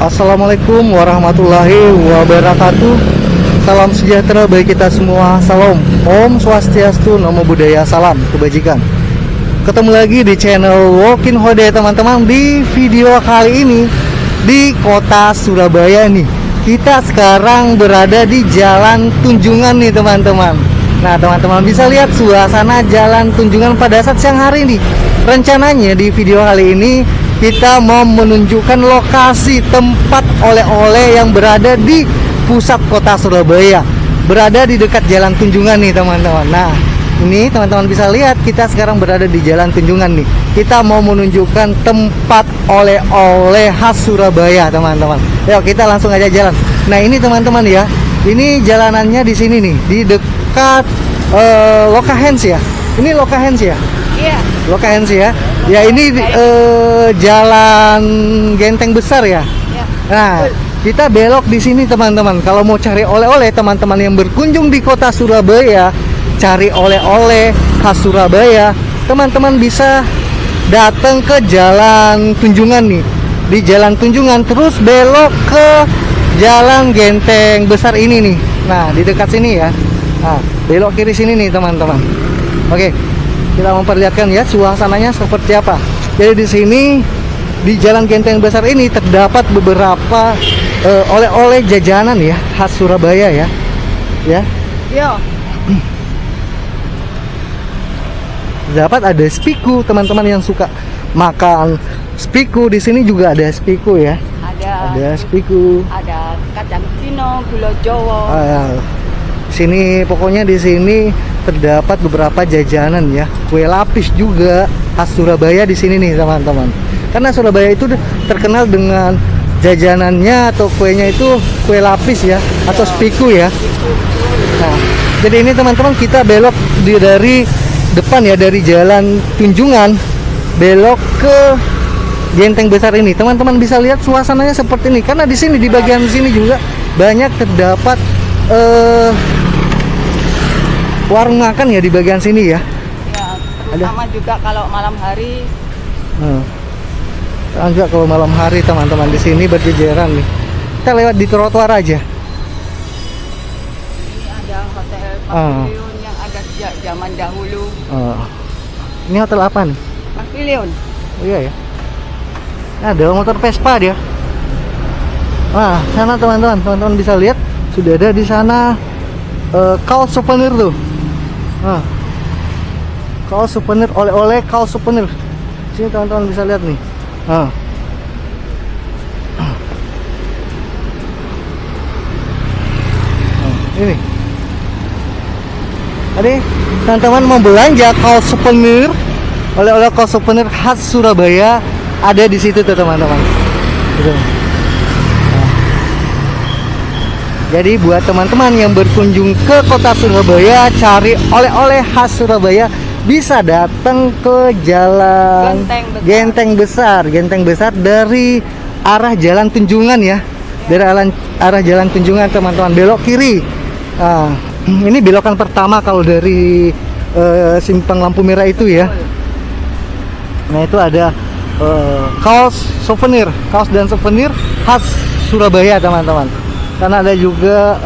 Assalamualaikum warahmatullahi wabarakatuh. Salam sejahtera bagi kita semua. Salam Om Swastiastu, Namo Buddhaya, salam kebajikan. Ketemu lagi di channel Walking Hode teman-teman. Di video kali ini di kota Surabaya nih. Kita sekarang berada di Jalan Tunjungan nih teman-teman. Nah teman-teman bisa lihat suasana Jalan Tunjungan pada saat siang hari ini. Rencananya di video kali ini kita mau menunjukkan lokasi tempat oleh-oleh yang berada di pusat kota Surabaya, berada di dekat Jalan Tunjungan nih teman-teman. Nah ini teman-teman bisa lihat kita sekarang berada di Jalan Tunjungan nih. Kita mau menunjukkan tempat oleh-oleh khas Surabaya teman-teman. Yuk kita langsung aja jalan. Nah ini teman-teman ya, ini jalanannya di sini nih, di dekat Lokahens ya. Ini Lokahens ya? Iya. Lokahens ya. Ya ini jalan Genteng Besar ya. Ya. Nah, kita belok di sini teman-teman. Kalau mau cari oleh-oleh teman-teman yang berkunjung di kota Surabaya, cari oleh-oleh khas Surabaya, teman-teman bisa datang ke Jalan Tunjungan nih. Di Jalan Tunjungan terus belok ke Jalan Genteng Besar ini nih. Nah, di dekat sini ya. Nah, belok kiri sini nih teman-teman. Oke. Kita memperlihatkan ya suasananya seperti apa. Jadi di sini di Jalan Genteng Besar ini terdapat beberapa oleh-oleh jajanan ya khas Surabaya ya. Ya. Iya. Dapat ada spiku teman-teman yang suka makan spiku, di sini juga ada spiku ya. Ada spiku. Ada kacang cino, gula Jawa. Sini pokoknya di sini terdapat beberapa jajanan ya, kue lapis juga khas Surabaya di sini nih teman-teman. Karena Surabaya itu terkenal dengan jajanannya atau kuenya itu kue lapis ya, atau spiku ya. Nah, jadi ini teman-teman kita belok dari depan ya, dari Jalan Tunjungan belok ke Genteng Besar ini. Teman-teman bisa lihat suasananya seperti ini. Karena di sini di bagian sini juga banyak terdapat warung makan ya di bagian sini ya. Ya, terutama juga kalau malam hari. Enggak kalau malam hari teman-teman di sini berjejeran nih. Kita lewat di trotoar aja. Ini ada hotel Pavilion yang ada sejak zaman dahulu. Ini hotel apa nih? Pavilion. Oh iya ya. Nah, ada motor Vespa dia. Nah, sana teman-teman bisa lihat sudah ada di sana kaos souvenir tuh. Kaos souvenir, oleh-oleh kaos souvenir. Sini teman-teman bisa lihat nih. Ini. Tadi teman-teman mau belanja kaos souvenir, oleh-oleh kaos souvenir khas Surabaya ada di situ tuh teman-teman. Gitu. Jadi buat teman-teman yang berkunjung ke kota Surabaya, cari oleh-oleh khas Surabaya, bisa datang ke Jalan Genteng Besar dari arah Jalan Tunjungan ya. Dari arah Jalan Tunjungan teman-teman belok kiri. Ini belokan pertama kalau dari simpang lampu merah itu ya. Nah, itu ada kaos dan souvenir khas Surabaya teman-teman. Karena ada juga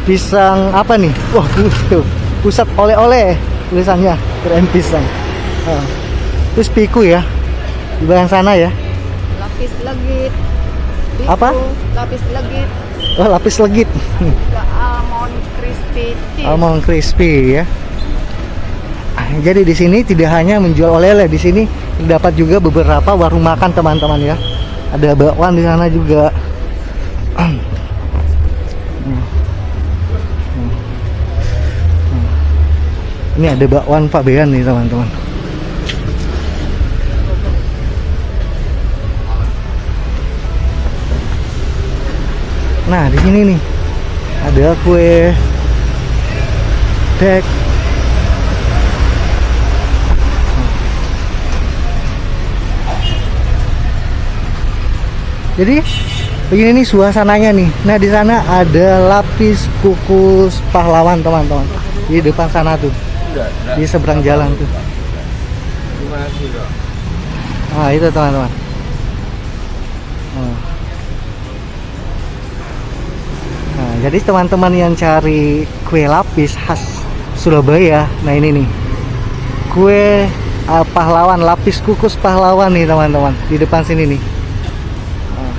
pisang apa nih? Wah, tuh, pusat oleh-oleh tulisannya, keren pisang. Terus piku ya di bagian sana ya. Lapis legit. Apa? Lapis legit. Oh, lapis legit. Juga almond crispy cheese. Almond crispy ya. Jadi di sini tidak hanya menjual oleh-oleh, di sini terdapat juga beberapa warung makan teman-teman ya. Ada bakwan di sana juga. Ini ada bakwan Pak Bean nih teman-teman. Nah di sini nih ada kue dek. Jadi begini nih suasananya nih. Nah di sana ada lapis kukus pahlawan teman-teman. Di depan sana tuh. Di seberang jalan tuh. Nah itu teman-teman. Hmm. Nah, jadi teman-teman yang cari kue lapis khas Surabaya, nah ini nih kue pahlawan, lapis kukus pahlawan nih teman-teman, di depan sini nih. Nah.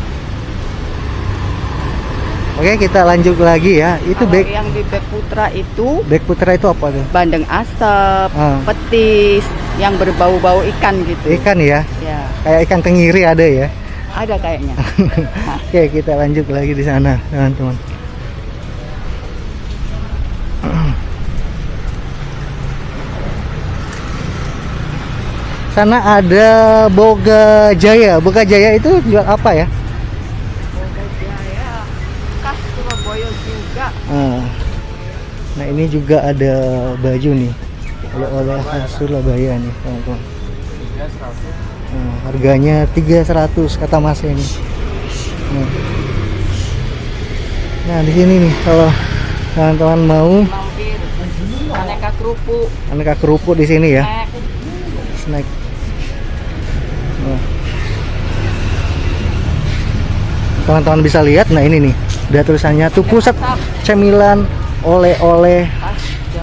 Oke, kita lanjut lagi ya. Itu Kalau bek yang di Bek Putra itu putra itu apa tuh? bandeng asap, Ah. petis, yang berbau-bau ikan gitu. Ikan ya, Ya, kayak ikan tenggiri ada ya. ada kayaknya. Oke, kita lanjut lagi di sana, teman-teman. Sana ada Boga Jaya. Boga Jaya itu jual apa ya? Boga Jaya, khas Surabaya juga. Nah, ini juga ada baju nih, oleh khas Surabaya nih, teman-teman. Harganya 300 kata Mas ini. Nah, di sini nih kalau teman-teman mau Mampir, aneka kerupuk, aneka kerupuk di sini ya. snack. Snack. Nah. Teman-teman bisa lihat, nah ini nih, ada tulisannya tuh pusat cemilan oleh-oleh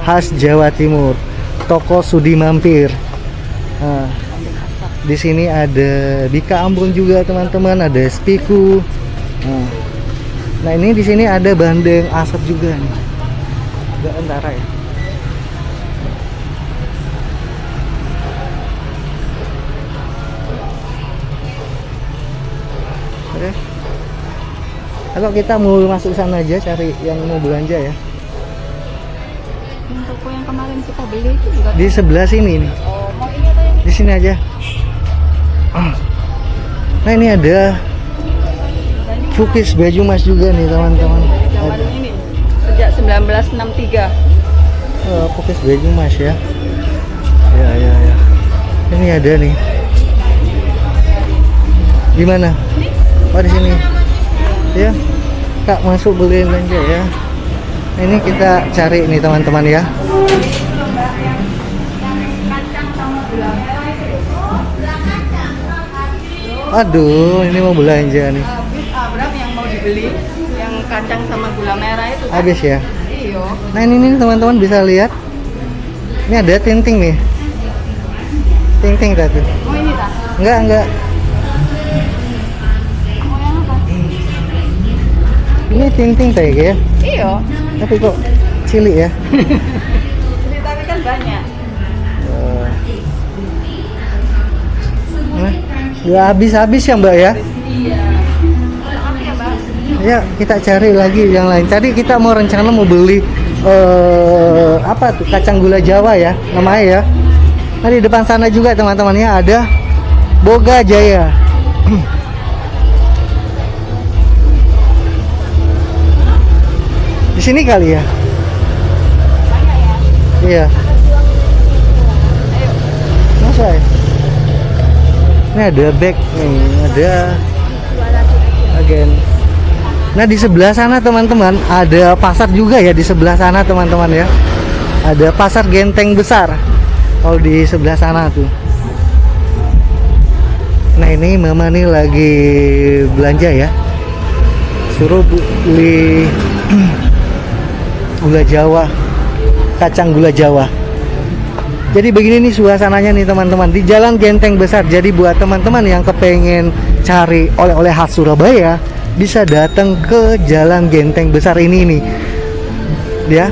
khas Jawa Timur, toko Sudi Mampir. Nah, di sini ada Bika Ambon juga teman-teman, ada Spiku. Nah ini di sini ada bandeng asap juga nih, agak antara ya. Oke. Kalau kita mau masuk sana aja cari yang mau belanja ya. Yang toko yang kemarin kita beli itu juga. Di sebelah sini nih. Oh, mau ini atau yang Di sini aja. Nah ini ada cookies baju mas juga nih teman-teman. zaman ini? Sejak 1963. Cookies baju mas ya. Ya. Ini ada nih. Di mana? Oh di sini. Ya. Kak masuk beliin aja ya. Nah, ini kita cari nih teman-teman ya. Aduh, ini mau belanja nih. Habis berapa yang mau dibeli? Yang kacang sama gula merah itu kan? Habis ya. Iya. Nah ini nih teman-teman bisa lihat. Ini ada tinting nih. Tinting tadi. Oh ini tak? Enggak. Oh yang apa? Ini tinting tadi ya. Iya. Tapi kok cilik ya. Jadi tapi kan banyak. Nah, nggak habis-habis ya Mbak ya. Iya. Maaf ya Mbak. Ya kita cari lagi yang lain. Tadi kita mau rencana mau beli apa tuh, kacang gula Jawa ya namanya ya. Nah di depan sana juga teman-temannya ada Boga Jaya. Di sini kali ya. Banyak ya. Iya. Ayo. Masa ya? Ini ada bag nih, ada agen. Nah di sebelah sana teman-teman ada pasar juga ya, di sebelah sana teman-teman ya. Ada pasar Genteng Besar. Kalau di sebelah sana tuh. Nah ini mama nih lagi belanja ya. Suruh beli gula Jawa, kacang gula Jawa. Jadi begini nih suasananya nih teman-teman di Jalan Genteng Besar. Jadi buat teman-teman yang kepengen cari oleh-oleh khas Surabaya bisa datang ke Jalan Genteng Besar ini nih. Ya.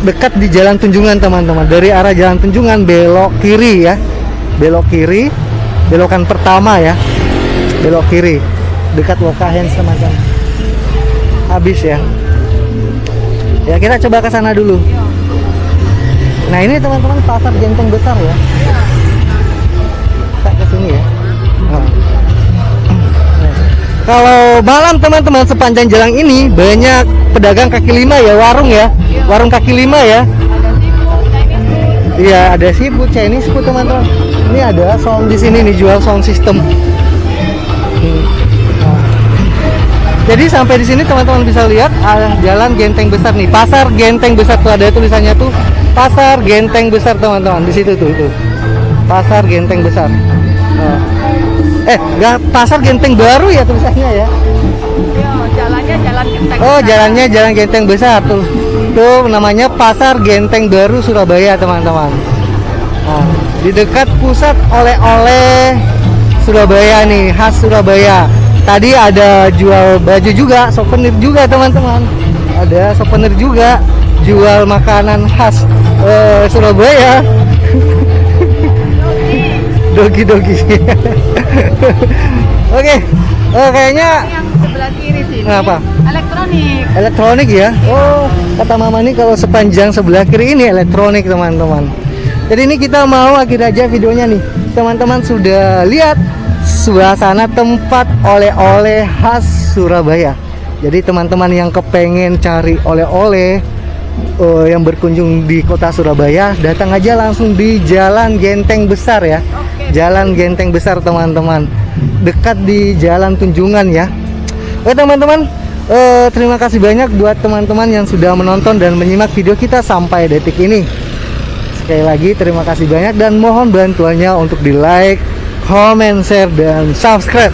Dekat di Jalan Tunjungan teman-teman. Dari arah Jalan Tunjungan belok kiri ya. Belok kiri, belokan pertama ya. Belok kiri dekat Wokahens teman-teman. Habis ya. Ya kita coba ke sana dulu. Nah ini teman-teman pasar Genteng Besar ya. Kita ke sini ya. Nah. Kalau malam teman-teman sepanjang jalan ini banyak pedagang kaki lima ya, warung ya, warung kaki lima ya. Iya ada seafood, Chinese food teman-teman. Ini ada sound di sini nih, jual sound system. Jadi sampai di sini teman-teman bisa lihat Jalan Genteng Besar nih, pasar Genteng Besar tuh ada tulisannya tuh pasar Genteng Besar teman-teman di situ tuh itu pasar Genteng Besar. Nah. Pasar Genteng Baru ya tulisannya ya. Yo, jalannya jalan Genteng. Oh, jalannya Jalan Genteng Besar tuh. Tuh namanya Pasar Genteng Baru Surabaya, teman-teman. Nah, di dekat pusat oleh-oleh Surabaya nih, khas Surabaya. Tadi ada jual baju juga, souvenir juga, teman-teman. Ada souvenir juga, jual makanan khas Surabaya. Dogi. Oke. Kayaknya Yang sebelah kiri sini. Apa? Elektronik. elektronik ya. Oh, kata mama nih kalau sepanjang sebelah kiri ini elektronik, teman-teman. Jadi ini kita mau akhir aja videonya nih. Teman-teman sudah lihat suasana tempat oleh-oleh khas Surabaya. Jadi teman-teman yang kepengen cari oleh-oleh yang berkunjung di kota Surabaya, datang aja langsung di Jalan Genteng Besar ya. Jalan Genteng Besar, teman-teman. Dekat di Jalan Tunjungan ya. Oke, teman-teman, terima kasih banyak buat teman-teman yang sudah menonton dan menyimak video kita sampai detik ini. Sekali lagi terima kasih banyak dan mohon bantuannya untuk di like, comment, share, dan subscribe.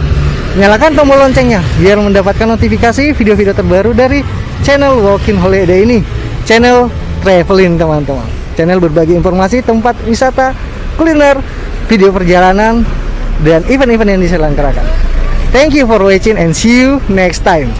Nyalakan tombol loncengnya biar mendapatkan notifikasi video-video terbaru dari channel Walking Holiday ini. Channel traveling, teman-teman. Channel berbagi informasi tempat wisata, kuliner, video perjalanan, dan event-event yang diselenggarakan. Thank you for watching and see you next time.